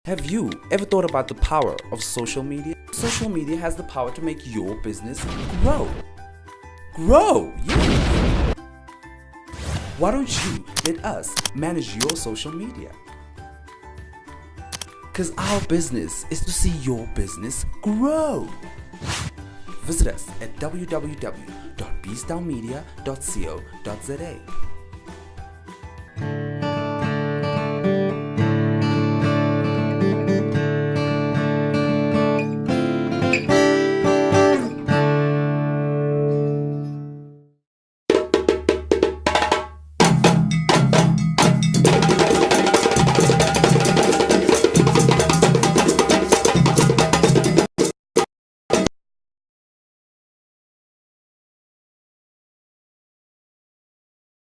Have you ever thought about the power of social media? Social media has the power to make your business grow. Grow! Yeah! Why don't you let us manage your social media? Because our business is to see your business grow. Visit us at www.bstownmedia.co.za.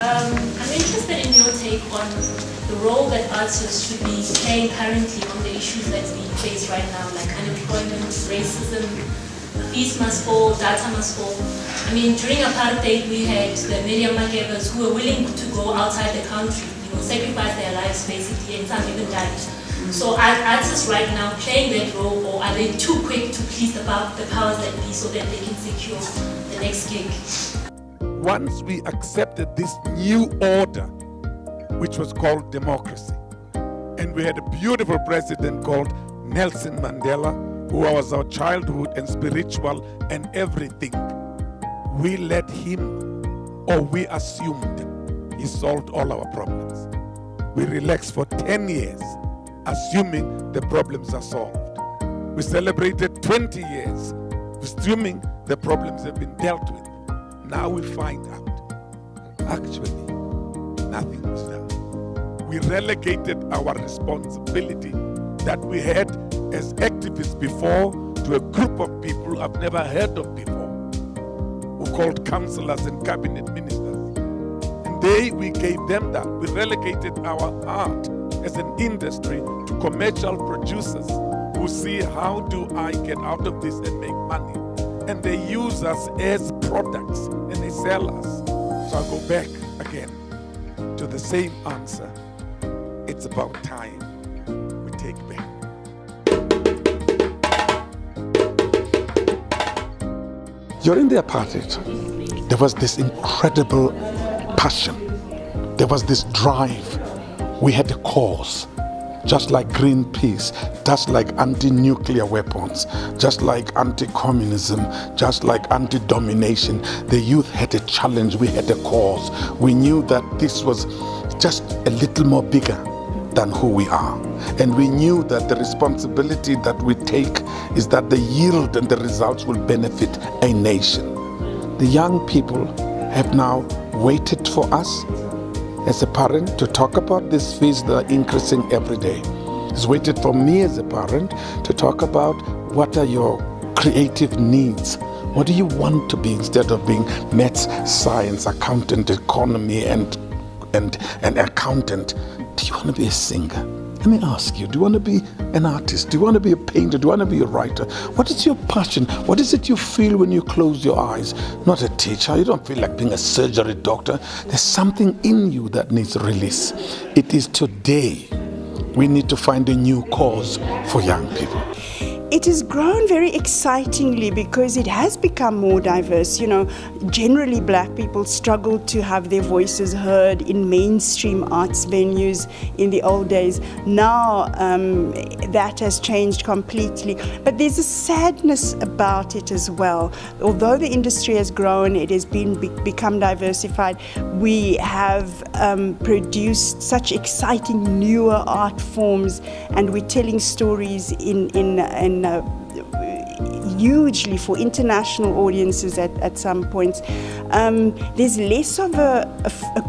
I'm interested in your take on the role that artists should be playing currently on the issues that we face right now, like unemployment, racism, fees must fall, data must fall. I mean, during apartheid, we had the media makers who were willing to go outside the country, sacrifice their lives basically, and some even died. So are artists right now playing that role, or are they too quick to please the powers that be so that they can secure the next gig? Once we accepted this new order, which was called democracy, and we had a beautiful president called Nelson Mandela, who was our childhood and spiritual and everything, we let him, or we assumed he solved all our problems. We relaxed for 10 years, assuming the problems are solved. We celebrated 20 years, assuming the problems have been dealt with. Now we find out, actually, nothing was done. We relegated our responsibility that we had as activists before to a group of people I've never heard of before, who called councillors and cabinet ministers. And we gave them that. We relegated our art as an industry to commercial producers who see, how do I get out of this and make money? And they use us as products and they sell us. So I'll go back again to the same answer. It's about time we take back. During the apartheid, there was this incredible passion. There was this drive. We had a cause. Just like Greenpeace, just like anti-nuclear weapons, just like anti-communism, just like anti-domination, the youth had a challenge, we had a cause. We knew that this was just a little more bigger than who we are. And we knew that the responsibility that we take is that the yield and the results will benefit a nation. The young people have now waited for us as a parent to talk about these fees that are increasing every day. It's waited for me as a parent to talk about what are your creative needs. What do you want to be instead of being maths, science, accountant, economy, and accountant? Do you want to be a singer? Let me ask you, do you want to be an artist? Do you want to be a painter? Do you want to be a writer? What is your passion? What is it you feel when you close your eyes? Not a teacher. You don't feel like being a surgery doctor. There's something in you that needs release. It is today we need to find a new cause for young people. It has grown very excitingly because it has become more diverse. Generally black people struggled to have their voices heard in mainstream arts venues in the old days. Now that has changed completely. But there's a sadness about it as well. Although the industry has grown, it has become diversified. We have produced such exciting newer art forms, and we're telling stories in hugely for international audiences at some points. There's less of a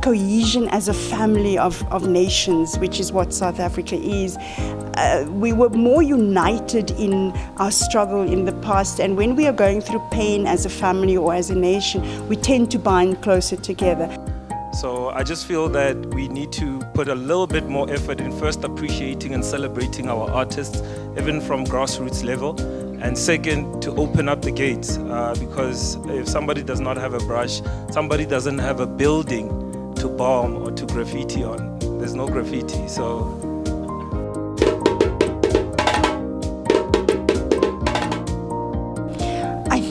cohesion as a family of nations, which is what South Africa is. We were more united in our struggle in the past, and when we are going through pain as a family or as a nation, we tend to bind closer together. So I just feel that we need to put a little bit more effort in first appreciating and celebrating our artists, even from grassroots level. And second, to open up the gates, because if somebody does not have a brush, somebody doesn't have a building to bomb or to graffiti on. There's no graffiti, so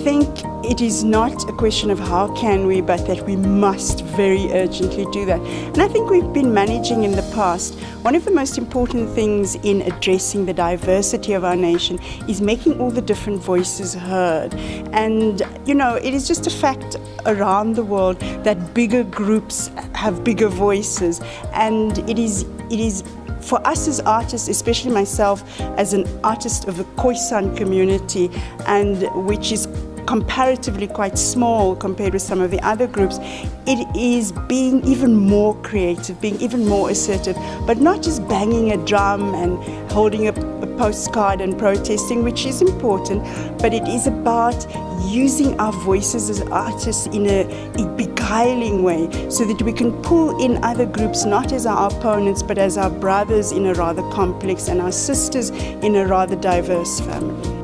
think it is not a question of how can we, but that we must very urgently do that. And I think we've been managing in the past. One of the most important things in addressing the diversity of our nation is making all the different voices heard. And, it is just a fact around the world that bigger groups have bigger voices. And it is for us as artists, especially myself as an artist of the Khoisan community, and which is comparatively quite small compared with some of the other groups, it is being even more creative, being even more assertive, but not just banging a drum and holding a postcard and protesting, which is important, but it is about using our voices as artists in a beguiling way so that we can pull in other groups, not as our opponents, but as our brothers in a rather complex and our sisters in a rather diverse family.